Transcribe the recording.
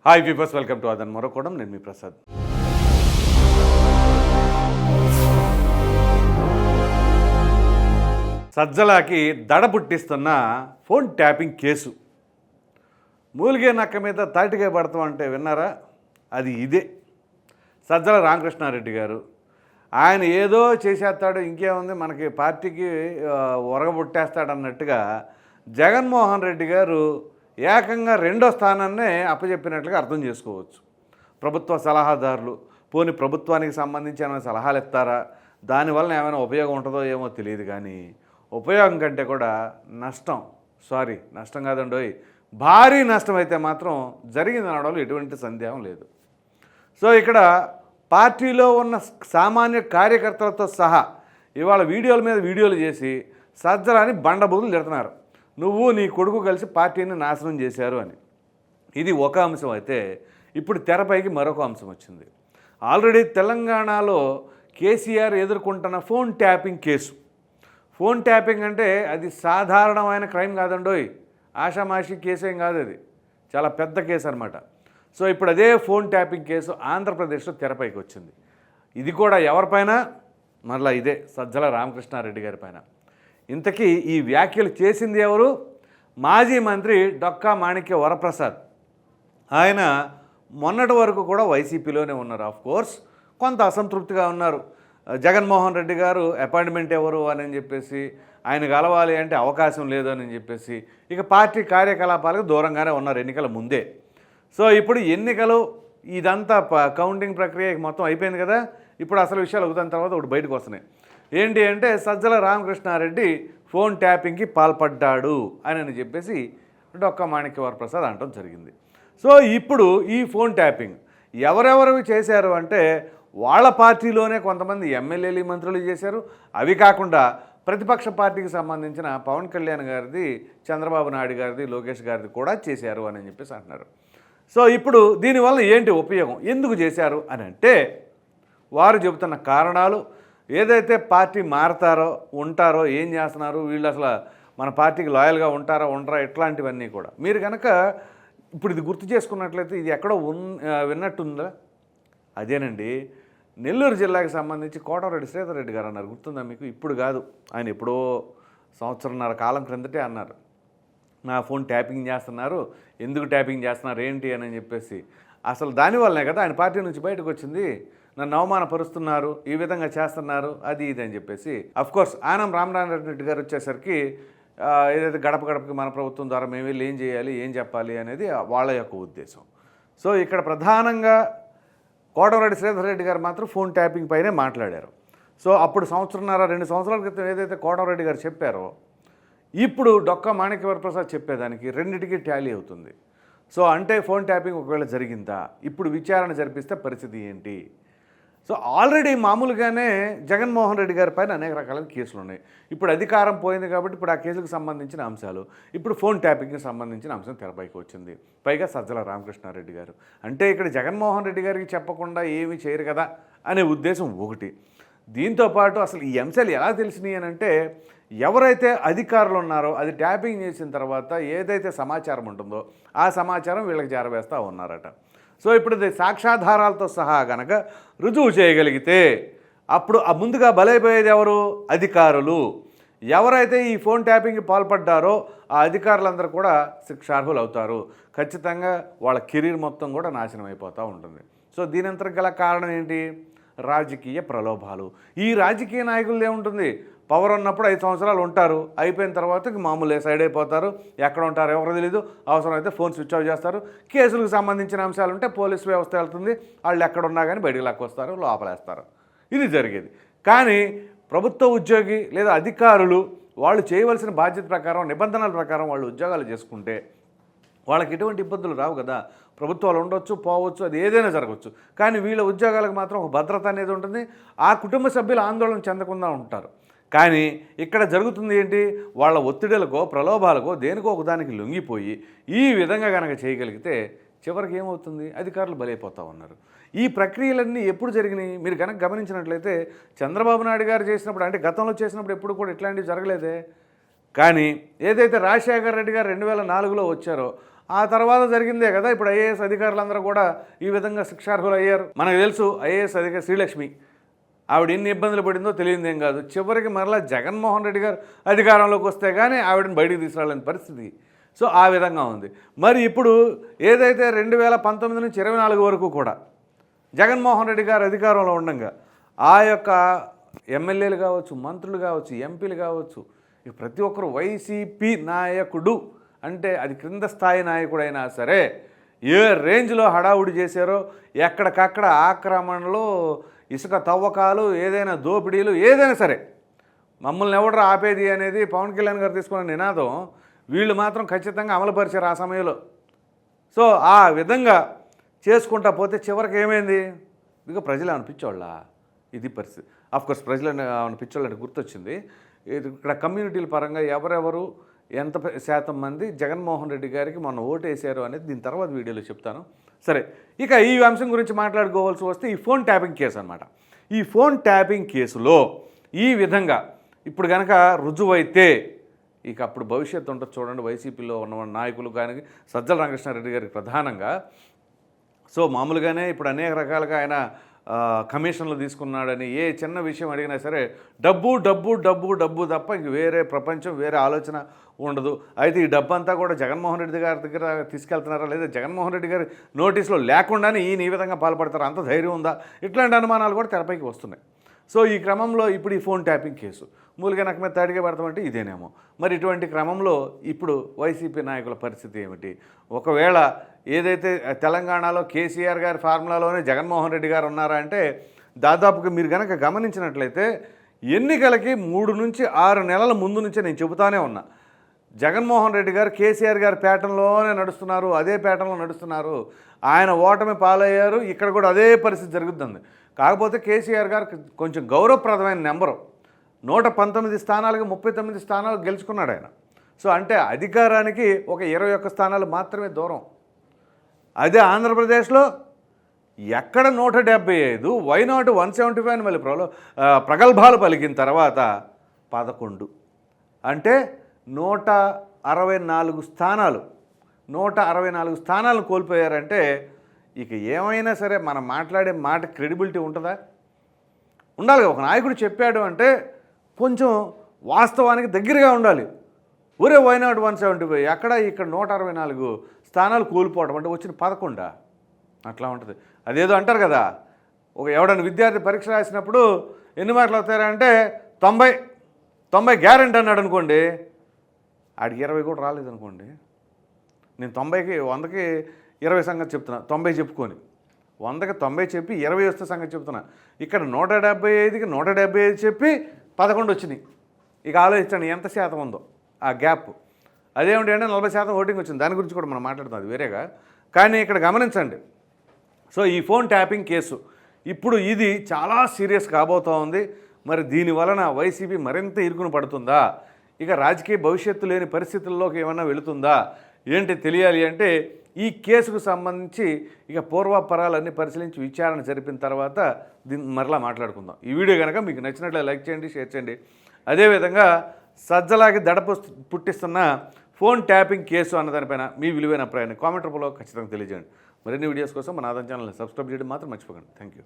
Hi peepers, welcome to అదన్ మరొకడం. నేను మీ ప్రసాద్. సజ్జలాకి దడ పుట్టిస్తున్న ఫోన్ ట్యాపింగ్ కేసు. మూలిగే నక్క మీద తాటిగా పడతాం అంటే విన్నారా? అది ఇదే. సజ్జల రామకృష్ణారెడ్డి గారు ఆయన ఏదో చేసేస్తాడు, ఇంకేముంది మనకి పార్టీకి ఒరగబుట్టేస్తాడన్నట్టుగా జగన్మోహన్ రెడ్డి గారు ఏకంగా రెండో స్థానాన్నే అప్పచెప్పినట్లుగా అర్థం చేసుకోవచ్చు. ప్రభుత్వ సలహాదారులు పోని ప్రభుత్వానికి సంబంధించి ఏమైనా సలహాలు ఇస్తారా, దానివల్ల ఏమైనా ఉపయోగం ఉంటుందో ఏమో తెలియదు, కానీ ఉపయోగం కంటే కూడా నష్టం కాదండోయ్, భారీ నష్టం అయితే మాత్రం జరిగింది అనడంలో ఎటువంటి సందేహం లేదు. సో ఇక్కడ పార్టీలో ఉన్న సామాన్య కార్యకర్తలతో సహా ఇవాళ వీడియోల మీద వీడియోలు చేసి సజ్జలని బండబూతులు తిడుతున్నారు. నువ్వు నీ కొడుకు కలిసి పార్టీని నాశనం చేశారు అని. ఇది ఒక అంశం అయితే, ఇప్పుడు తెరపైకి మరొక అంశం వచ్చింది. ఆల్రెడీ తెలంగాణలో కేసీఆర్ ఎదుర్కొంటున్న phone tapping case. Phone tapping అంటే అది సాధారణమైన క్రైమ్ కాదండోయ్, ఆషామాషి కేసు ఏం కాదు, అది చాలా పెద్ద కేసు అనమాట. సో ఇప్పుడు అదే ఫోన్ ట్యాపింగ్ కేసు ఆంధ్రప్రదేశ్లో తెరపైకి వచ్చింది. ఇది కూడా ఎవరిపైన? మరలా ఇదే సజ్జల రామకృష్ణారెడ్డి గారి పైన. ఇంతకీ ఈ వ్యాఖ్యలు చేసింది ఎవరు? మాజీ మంత్రి డొక్కా మాణిక్య వరప్రసాద్. ఆయన మొన్నటి వరకు కూడా వైసీపీలోనే ఉన్నారు. ఆఫ్ కోర్స్ కొంత అసంతృప్తిగా ఉన్నారు. జగన్మోహన్ రెడ్డి గారు అపాయింట్మెంట్ ఎవరు అని చెప్పేసి, ఆయన కలవాలి అంటే అవకాశం లేదు అని చెప్పేసి ఇక పార్టీ కార్యకలాపాలకు దూరంగానే ఉన్నారు ఎన్నికల ముందే. సో ఇప్పుడు ఎన్నికలు ఇదంతా కౌంటింగ్ ప్రక్రియ మొత్తం అయిపోయింది కదా. ఇప్పుడు అసలు విషయాలు అవుతున్న తర్వాత ఒకటి బయటకు వస్తున్నాయి. ఏంటి అంటే సజ్జల రామకృష్ణారెడ్డి ఫోన్ ట్యాపింగ్కి పాల్పడ్డాడు అని చెప్పేసి డొక్కా మాణిక్య వరప్రసాద్ అనడం జరిగింది. సో ఇప్పుడు ఈ ఫోన్ ట్యాపింగ్ ఎవరెవరు చేశారు అంటే వాళ్ళ పార్టీలోనే కొంతమంది ఎమ్మెల్యేలు మంత్రులు చేశారు. అవి కాకుండా ప్రతిపక్ష పార్టీకి సంబంధించిన పవన్ కళ్యాణ్ గారిది, చంద్రబాబు నాయుడు గారిది, లోకేష్ గారిది కూడా చేశారు అని చెప్పేసి అంటున్నారు. సో ఇప్పుడు దీనివల్ల ఏంటి ఉపయోగం, ఎందుకు చేశారు అని అంటే వారు చెబుతున్న కారణాలు, ఏదైతే పార్టీ మారతారో ఉంటారో, ఏం చేస్తున్నారు వీళ్ళు, అసలు మన పార్టీకి లాయల్గా ఉంటారా ఉండరా, ఇట్లాంటివన్నీ కూడా మీరు కనుక ఇప్పుడు ఇది గుర్తు చేసుకున్నట్లయితే ఇది ఎక్కడో విన్నట్టుందా? అదేనండి, నెల్లూరు జిల్లాకి సంబంధించి కోటరెడ్డి శ్రీధర్ రెడ్డి గారు అన్నారు. గుర్తుందా మీకు? ఇప్పుడు కాదు, ఆయన ఎప్పుడో సంవత్సరంన్నర కాలం క్రిందటే అన్నారు, నా ఫోన్ ట్యాపింగ్ చేస్తున్నారు, ఎందుకు ట్యాపింగ్ చేస్తున్నారు ఏంటి అని చెప్పేసి. అసలు దానివల్లనే కదా ఆయన పార్టీ నుంచి బయటకు వచ్చింది. నన్ను అవమానపరుస్తున్నారు, ఈ విధంగా చేస్తున్నారు, అది ఇది అని చెప్పేసి. అఫ్కోర్స్ ఆనం రామనారాయణ రెడ్డి గారు వచ్చేసరికి ఏదైతే గడప గడపకి మన ప్రభుత్వం ద్వారా మేము వెళ్ళి ఏం చేయాలి, ఏం చెప్పాలి అనేది వాళ్ళ యొక్క ఉద్దేశం. సో ఇక్కడ ప్రధానంగా కోటమిరెడ్డి శ్రీధర్ రెడ్డి గారు మాత్రం ఫోన్ ట్యాపింగ్ పైనే మాట్లాడారు. సో అప్పుడు 2 సంవత్సరాల క్రితం ఏదైతే కోటమిరెడ్డి గారు చెప్పారో, ఇప్పుడు డొక్కా మాణిక్య వరప్రసాద్ చెప్పేదానికి రెండింటికి టాలీ అవుతుంది. సో అంటే ఫోన్ ట్యాపింగ్ ఒకవేళ జరిగిందా, ఇప్పుడు విచారణ జరిపిస్తే పరిస్థితి ఏంటి? సో ఆల్రెడీ మామూలుగానే జగన్మోహన్ రెడ్డి గారి పైన అనేక రకాల కేసులు ఉన్నాయి. ఇప్పుడు అధికారం పోయింది కాబట్టి ఇప్పుడు ఆ కేసులకు సంబంధించిన అంశాలు, ఇప్పుడు ఫోన్ ట్యాపింగ్కి సంబంధించిన అంశం తెరపైకి వచ్చింది. పైగా సజ్జల రామకృష్ణారెడ్డి గారు అంటే ఇక్కడ జగన్మోహన్ రెడ్డి గారికి చెప్పకుండా ఏమీ చేయరు కదా అనే ఉద్దేశం ఒకటి. దీంతోపాటు అసలు ఈ అంశాలు ఎలా తెలిసినాయి అని అంటే, ఎవరైతే అధికారులు ఉన్నారో అది ట్యాపింగ్ చేసిన తర్వాత ఏదైతే సమాచారం ఉంటుందో ఆ సమాచారం వీళ్ళకి చేరవేస్తూ ఉన్నారట. సో ఇప్పుడు సాక్ష్యాధారాలతో సహా కనుక రుజువు చేయగలిగితే అప్పుడు ముందుగా బలైపోయేది ఎవరు? అధికారులు. ఎవరైతే ఈ ఫోన్ ట్యాపింగ్కి పాల్పడ్డారో ఆ అధికారులందరూ కూడా శిక్షార్హులు అవుతారు. ఖచ్చితంగా వాళ్ళ కెరీర్ మొత్తం కూడా నాశనం అయిపోతూ ఉంటుంది. సో దీనంతరం గల కారణం ఏంటి? రాజకీయ ప్రలోభాలు. ఈ రాజకీయ నాయకులు ఏముంటుంది, పవర్ ఉన్నప్పుడు 5 సంవత్సరాలు ఉంటారు, అయిపోయిన తర్వాత మామూలుగా సైడ్ అయిపోతారు, ఎక్కడ ఉంటారు ఎవరో తెలీదు, అవసరమైతే ఫోన్ స్విచ్ ఆఫ్ చేస్తారు. కేసులకు సంబంధించిన అంశాలు ఉంటే పోలీసు వ్యవస్థ వెళ్తుంది, వాళ్ళు ఎక్కడున్నా కానీ బయటికి లాక్కొస్తారు, లోపలేస్తారు. ఇది జరిగేది. కానీ ప్రభుత్వ ఉద్యోగి లేదా అధికారులు వాళ్ళు చేయవలసిన బాధ్యత ప్రకారం, నిబంధనల ప్రకారం వాళ్ళు ఉద్యోగాలు చేసుకుంటే వాళ్ళకి ఎటువంటి ఇబ్బందులు రావు కదా. ప్రభుత్వాలు ఉండొచ్చు, పోవచ్చు, అది ఏదైనా జరగవచ్చు. కానీ వీళ్ళ ఉద్యోగాలకు మాత్రం ఒక భద్రత అనేది ఉంటుంది. ఆ కుటుంబ సభ్యులు ఆందోళన చెందకుండా ఉంటారు. కానీ ఇక్కడ జరుగుతుంది ఏంటి? వాళ్ళ ఒత్తిడులకో ప్రలోభాలకో దేనికో ఒకదానికి లొంగిపోయి ఈ విధంగా కనుక చేయగలిగితే చివరికి ఏమవుతుంది? అధికారులు బలైపోతూ ఉన్నారు. ఈ ప్రక్రియలన్నీ ఎప్పుడు జరిగినాయి మీరు కనుక గమనించినట్లయితే, చంద్రబాబు నాయుడు గారు చేసినప్పుడు, అంటే గతంలో చేసినప్పుడు ఎప్పుడు కూడా ఇట్లాంటివి జరగలేదే. కానీ ఏదైతే రాజశేఖర రెడ్డి గారు 2004లో వచ్చారో ఆ తర్వాత జరిగిందే కదా ఇప్పుడు ఐఏఎస్ అధికారులందరూ కూడా ఈ విధంగా శిక్షార్హులు అయ్యారు. మనకు తెలుసు ఐఏఎస్ అధికారి శ్రీలక్ష్మి, ఆవిడ ఎన్ని ఇబ్బందులు పడిందో తెలియదేం కాదు. చివరికి మరలా జగన్మోహన్ రెడ్డి గారు అధికారంలోకి వస్తే కానీ ఆవిడని బయటికి తీసుకురాలేని పరిస్థితి. సో ఆ విధంగా ఉంది. మరి ఇప్పుడు ఏదైతే 2019 నుంచి 24 వరకు కూడా జగన్మోహన్ రెడ్డి గారు అధికారంలో ఉండగా ఆ యొక్క ఎమ్మెల్యేలు కావచ్చు, మంత్రులు కావచ్చు, ఎంపీలు కావచ్చు, ఇక ప్రతి ఒక్కరు వైసీపీ నాయకుడు అంటే అది క్రింద స్థాయి నాయకుడైనా సరే ఏ రేంజ్లో హడావుడి చేశారో, ఎక్కడికక్కడ ఆక్రమణలు, ఇసుక తవ్వకాలు, ఏదైనా దోపిడీలు, ఏదైనా సరే మమ్మల్ని ఎవడరా ఆపేది అనేది పవన్ కళ్యాణ్ గారు తీసుకున్న నినాదం వీళ్ళు మాత్రం ఖచ్చితంగా అమలుపరిచారు ఆ సమయంలో. సో ఆ విధంగా చేసుకుంటా పోతే చివరికి ఏమైంది, ఇక ప్రజలు అనిపించోళ్ళ ఇది పరిస్థితి. ఆఫ్కోర్స్ ప్రజలు అనిపించోళ్ళంటే గుర్తొచ్చింది, ఇక్కడ కమ్యూనిటీల పరంగా ఎవరెవరు ఎంత శాతం మంది జగన్మోహన్ రెడ్డి గారికి మొన్న ఓటు వేశారు అనేది దీని తర్వాత వీడియోలో చెప్తాను. సరే, ఇక ఈ అంశం గురించి మాట్లాడుకోవాల్సి వస్తే ఈ ఫోన్ ట్యాపింగ్ కేసు అనమాట. ఈ ఫోన్ ట్యాపింగ్ కేసులో ఈ విధంగా ఇప్పుడు కనుక రుజువైతే ఇక అప్పుడు భవిష్యత్తు ఉంటుంది చూడండి. వైసీపీలో ఉన్న నాయకులు కానీ సజ్జల రామకృష్ణారెడ్డి గారికి ప్రధానంగా. సో మామూలుగానే ఇప్పుడు అనేక రకాలుగా ఆయన కమిషన్లు తీసుకున్నాడని ఏ చిన్న విషయం అడిగినా సరే డబ్బు డబ్బు డబ్బు డబ్బు తప్ప ఇంక వేరే ప్రపంచం, వేరే ఆలోచన ఉండదు. అయితే ఈ డబ్బు అంతా కూడా జగన్మోహన్ రెడ్డి గారి దగ్గర తీసుకెళ్తున్నారా, లేదా జగన్మోహన్ రెడ్డి గారి నోటీసులో లేకుండానే ఈయన ఈ విధంగా పాల్పడతారా, అంత ధైర్యం ఉందా, ఇట్లాంటి అనుమానాలు కూడా తెరపైకి వస్తున్నాయి. సో ఈ క్రమంలో ఇప్పుడు ఈ ఫోన్ ట్యాపింగ్ కేసు మూలిగా నాకు మీద తాడిగా పడతామంటే ఇదేనేమో. మరి ఇటువంటి క్రమంలో ఇప్పుడు వైసీపీ నాయకుల పరిస్థితి ఏమిటి? ఒకవేళ ఏదైతే తెలంగాణలో కేసీఆర్ గారి ఫార్ములాలోనే జగన్మోహన్ రెడ్డి గారు ఉన్నారా అంటే దాదాపుగా మీరు కనుక గమనించినట్లయితే ఎన్నికలకి 3 నుంచి 6 నెలల ముందు నుంచే నేను చెబుతానే ఉన్నా, జగన్మోహన్ రెడ్డి గారు కేసీఆర్ గారి ప్యాటర్న్లోనే నడుస్తున్నారు, అదే ప్యాటర్న్లో నడుస్తున్నారు. ఆయన ఓటమి పాలయ్యారు, ఇక్కడ కూడా అదే పరిస్థితి జరుగుతుంది. కాకపోతే కేసీఆర్ గారు కొంచెం గౌరవప్రదమైన నెంబరు 119 స్థానాలకు 39 స్థానాలు గెలుచుకున్నాడు ఆయన. సో అంటే అధికారానికి ఒక 21 స్థానాలు మాత్రమే దూరం. అదే ఆంధ్రప్రదేశ్లో ఎక్కడ 175, వైనాట్ 175 మళ్ళీ ప్రగల్భాలు పలికిన తర్వాత 11 అంటే 164 స్థానాలు 164 స్థానాలు కోల్పోయారంటే ఇక ఏమైనా సరే మనం మాట్లాడే మాట క్రెడిబిలిటీ ఉంటుందా? ఉండాలి. ఒక నాయకుడు చెప్పాడు అంటే కొంచెం వాస్తవానికి దగ్గరగా ఉండాలి. ఒరే వైనాట్ 175 అక్కడ ఇక్కడ 164 స్థానాలు కోల్పోవడం అంటే వచ్చిన 11 అట్లా ఉంటుంది. అదేదో అంటారు కదా, ఒక ఎవడైనా విద్యార్థి పరీక్ష రాసినప్పుడు ఎన్ని మార్కులు అవుతారంటే 90 గ్యారెంటీ అన్నాడు అనుకోండి, ఆడికి 20 కూడా రాలేదనుకోండి. నేను 90కి 100కి 20 సంగతి చెప్తున్నా, 90 చెప్పుకొని 100కి 90 చెప్పి 20 వస్తే సంగతి చెప్తున్నా. ఇక్కడ 175కి 175 చెప్పి 11 వచ్చినాయి. ఇక ఆలోచించండి ఎంత శాతం ఉందో ఆ గ్యాప్. అదేమిటి అంటే 40% ఓటింగ్ వచ్చింది. దాని గురించి కూడా మనం మాట్లాడుతాం, అది వేరేగా. కానీ ఇక్కడ గమనించండి, సో ఈ ఫోన్ ట్యాపింగ్ కేసు ఇప్పుడు ఇది చాలా సీరియస్ కాబోతూ ఉంది. మరి దీని వలన వైసీపీ మరింత ఇరుకును పడుతుందా, ఇక రాజకీయ భవిష్యత్తు లేని పరిస్థితుల్లోకి ఏమన్నా వెళుతుందా ఏంటి తెలియాలి అంటే ఈ కేసుకు సంబంధించి ఇక పూర్వాపరాలన్నీ పరిశీలించి విచారణ జరిపిన తర్వాత దీన్ని మరలా మాట్లాడుకుందాం. ఈ వీడియో కనుక మీకు నచ్చినట్లయితే లైక్ చేయండి, షేర్ చేయండి. అదేవిధంగా సజ్జలాగి పుట్టిస్తున్న ఫోన్ ట్యాపింగ్ కేసు అన్నదానిపైన మీ విలువైన అభిప్రాయాన్ని కామెంట్ రూపంలో ఖచ్చితంగా తెలియజేయండి. మరిన్ని వీడియోస్ కోసం మన ఆదాయం ఛానల్ని సబ్స్క్రైబ్ చేయడం మాత్రం మర్చిపోకండి. Thank you.